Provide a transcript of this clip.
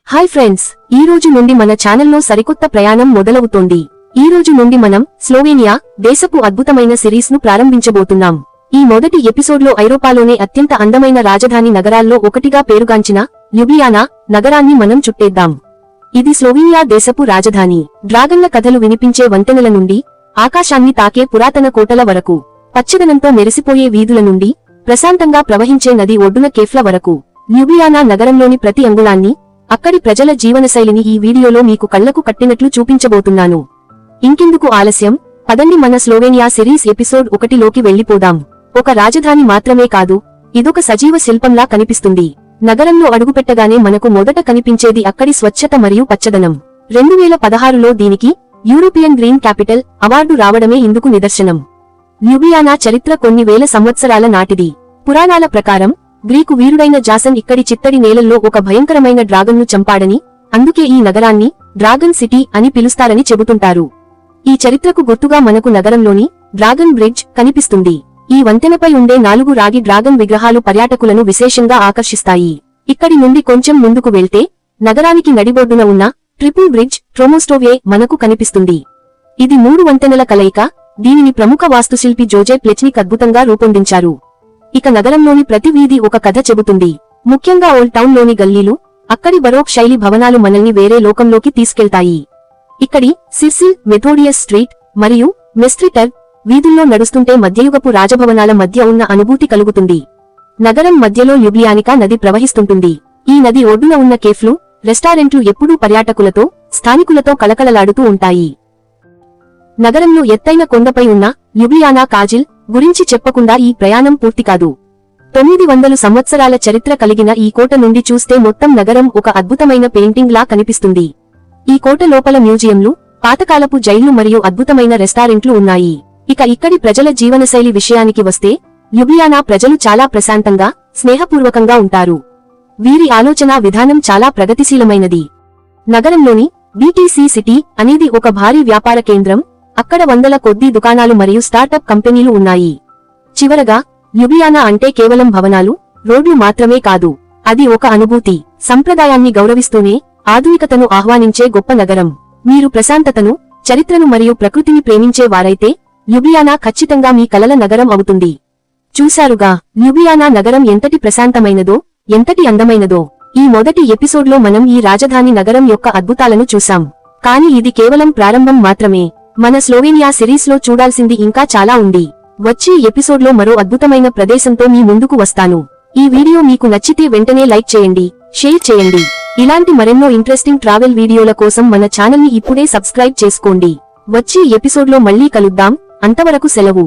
Hi friends, ఈ రోజు నుండి మన ఛానల్లో సరికొత్త ప్రయాణం మొదలవుతోంది. ఈ రోజు నుండి మనం స్లోవేనియా దేశపు అద్భుతమైన సిరీస్ ను ప్రారంభించబోతున్నాం. ఈ మొదటి ఎపిసోడ్లో ఐరోపాలోనే అత్యంత అందమైన రాజధాని నగరాల్లో ఒకటిగా పేరుగాంచిన ల్యుబ్లియానా నగరాన్ని మనం చుట్టేద్దాం. ఇది స్లోవేనియా దేశపు రాజధాని. డ్రాగన్ల కథలు వినిపించే వంతెనల నుండి ఆకాశాన్ని తాకే పురాతన కోటల వరకు, పచ్చదనంతో మెరిసిపోయే వీధుల నుండి ప్రశాంతంగా ప్రవహించే నది ఒడ్డున కేఫ్ల వరకు, ల్యుబ్లియానా నగరంలోని ప్రతి అంగుళాన్ని, అక్కడి ప్రజల జీవనశైలిని ఈ వీడియోలో మీకు కళ్లకు కట్టినట్లు చూపించబోతున్నాను. ఇంకెందుకు ఆలస్యం, పదండి మన స్లోవేనియా సిరీస్ ఎపిసోడ్ 1లోకి వెళ్లిపోదాం. ఒక రాజధాని మాత్రమే కాదు, ఇదొక సజీవ శిల్పంలా కనిపిస్తుంది. నగరంలో అడుగుపెట్టగానే మనకు మొదట కనిపించేది అక్కడి స్వచ్ఛత మరియు పచ్చదనం. 2016లో దీనికి యూరోపియన్ గ్రీన్ క్యాపిటల్ అవార్డు రావడమే ఇందుకు నిదర్శనం. ల్యుబ్లియానా చరిత్ర కొన్ని వేల సంవత్సరాల నాటిది. పురాణాల ప్రకారం గ్రీకు వీరుడైన జాసన్ ఇక్కడి చిత్తడి నేలల్లో ఒక భయంకరమైన డ్రాగన్ను చంపాడని, అందుకే ఈ నగరాన్ని డ్రాగన్ సిటీ అని పిలుస్తారని చెబుతుంటారు. ఈ చరిత్రకు గుర్తుగా మనకు నగరంలోని డ్రాగన్ బ్రిడ్జ్ కనిపిస్తుంది. ఈ వంతెనపై ఉండే 4 రాగి డ్రాగన్ విగ్రహాలు పర్యాటకులను విశేషంగా ఆకర్షిస్తాయి. ఇక్కడి నుండి కొంచెం ముందుకు వెళ్తే నగరానికి నడిబొడ్డున ఉన్న ట్రిపుల్ బ్రిడ్జ్ ట్రోమోస్టోవే మనకు కనిపిస్తుంది. ఇది 3 వంతెనల కలయిక. దీనిని ప్రముఖ వాస్తుశిల్పి జోజే ప్లెచ్నిక్ అద్భుతంగా రూపొందించారు. ఇక నగరంలోని ప్రతి వీధి ఒక కథ చెబుతుంది. ముఖ్యంగా ఓల్డ్ టౌన్ లోని గల్లీలు, అక్కడి బరోక్ శైలి భవనాలు మనల్ని వేరే లోకంలోకి తీసుకెళ్తాయి. ఇక్కడి సిర్సిల్, మెథోడియస్ స్ట్రీట్ మరియు మెస్ట్రిటర్ వీధుల్లో నడుస్తుంటే మధ్యయుగపు రాజభవనాల మధ్య ఉన్న అనుభూతి కలుగుతుంది. నగరం మధ్యలో ల్యుబ్లియానికా నది ప్రవహిస్తుంటుంది. ఈ నది ఒడ్డున ఉన్న కేఫ్లు, రెస్టారెంట్లు ఎప్పుడూ పర్యాటకులతో, స్థానికులతో కలకలలాడుతూ ఉంటాయి. నగరంలో ఎత్తైన కొండపై ఉన్న ల్యుబ్లియానా కాజిల్ గురించి చెప్పకుండా ఈ ప్రయాణం పూర్తికాదు. 900 సంవత్సరాల చరిత్ర కలిగిన ఈ కోట నుండి చూస్తే మొత్తం నగరం ఒక అద్భుతమైన పెయింటింగ్ లా కనిపిస్తుంది. ఈ కోట లోపల మ్యూజియంలు, పాతకాలపు జైళ్లు మరియు అద్భుతమైన రెస్టారెంట్లు ఉన్నాయి. ఇక ఇక్కడి ప్రజల జీవనశైలి విషయానికి వస్తే, ల్యుబ్లియానా ప్రజలు చాలా ప్రశాంతంగా, స్నేహపూర్వకంగా ఉంటారు. వీరి ఆలోచనా విధానం చాలా ప్రగతిశీలమైనది. నగరంలోని బీటీసీ సిటీ అనేది ఒక భారీ వ్యాపార కేంద్రం. అక్కడ వందల కొద్దీ దుకాణాలు మరియు స్టార్టప్ కంపెనీలు ఉన్నాయి. చివరగా, ల్యుబ్లియానా అంటే కేవలం భవనాలు, రోడ్లు మాత్రమే కాదు. అది ఒక అనుభూతి. సంప్రదాయాన్ని గౌరవిస్తూనే ఆధునికతను ఆహ్వానించే గొప్ప నగరం. మీరు ప్రశాంతతను, చరిత్రను మరియు ప్రకృతిని ప్రేమించే వారైతే ల్యుబ్లియానా ఖచ్చితంగా మీ కలల నగరం అవుతుంది. చూశారుగా, ల్యుబ్లియానా నగరం ఎంతటి ప్రశాంతమైనదో, ఎంతటి అందమైనదో. ఈ మొదటి ఎపిసోడ్లో మనం ఈ రాజధాని నగరం యొక్క అద్భుతాలను చూశాం. కానీ ఇది కేవలం ప్రారంభం మాత్రమే. మన స్లోవేనియా సిరీస్లో చూడాల్సింది ఇంకా చాలా ఉంది. వచ్చే ఎపిసోడ్లో మరో అద్భుతమైన ప్రదేశంతో మీ ముందుకు వస్తాను. ఈ వీడియో మీకు నచ్చితే వెంటనే లైక్ చేయండి, షేర్ చేయండి. ఇలాంటి మరెన్నో ఇంట్రెస్టింగ్ ట్రావెల్ వీడియోల కోసం మన ఛానల్ని ఇప్పుడే సబ్స్క్రైబ్ చేసుకోండి. వచ్చే ఎపిసోడ్లో మళ్ళీ కలుద్దాం. అంతవరకు సెలవు.